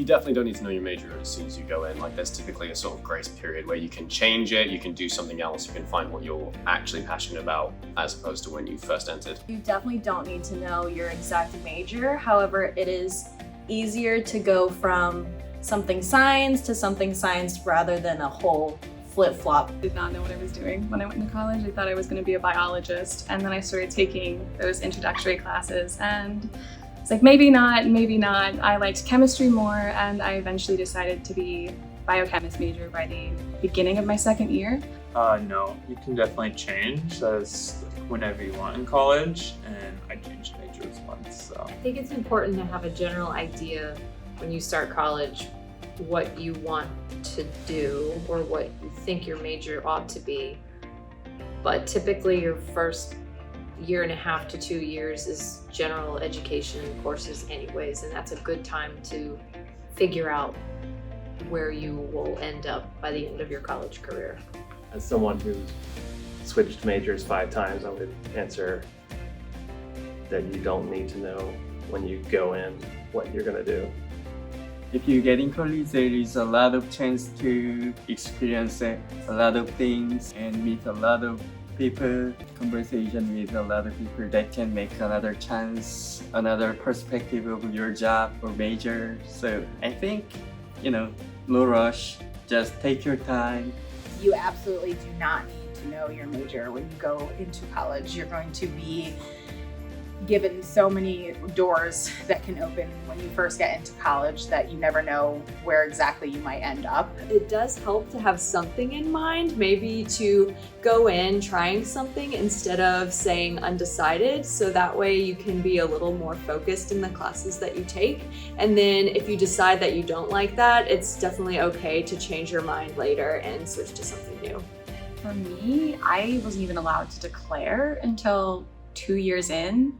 You definitely don't need to know your major as soon as you go in. Like there's typically a sort of grace period where you can change it, you can do something else, you can find what you're actually passionate about as opposed to when you first entered. You definitely don't need to know your exact major. However, it is easier to go from something science to something science rather than a whole flip-flop. Did not know what I was doing when I went into college. I thought I was going to be a biologist, and then I started taking those introductory classes, and it's like maybe not, maybe not. I liked chemistry more, and I eventually decided to be biochemist major by the beginning of my second year. No, you can definitely change as whenever you want in college, and I changed majors once, so. I think it's important to have a general idea when you start college what you want to do or what you think your major ought to be. But typically your first year and a half to 2 years is general education courses anyways, and that's a good time to figure out where you will end up by the end of your college career. As someone who's switched majors 5 times, I would answer that you don't need to know when you go in what you're gonna do. If you get in college, there is a lot of chance to experience a lot of things and meet a lot of people, conversation with a lot of people that can make another chance, another perspective of your job or major. So I think, no rush, just take your time. You absolutely do not need to know your major when you go into college. You're going to be given so many doors that can open when you first get into college that you never know where exactly you might end up. It does help to have something in mind, maybe to go in trying something instead of saying undecided, so that way you can be a little more focused in the classes that you take. And then if you decide that you don't like that, it's definitely okay to change your mind later and switch to something new. For me, I wasn't even allowed to declare until 2 years in,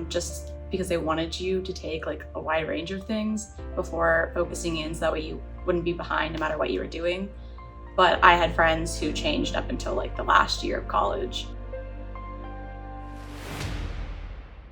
just because they wanted you to take like a wide range of things before focusing in, so that way you wouldn't be behind no matter what you were doing. But I had friends who changed up until like the last year of college.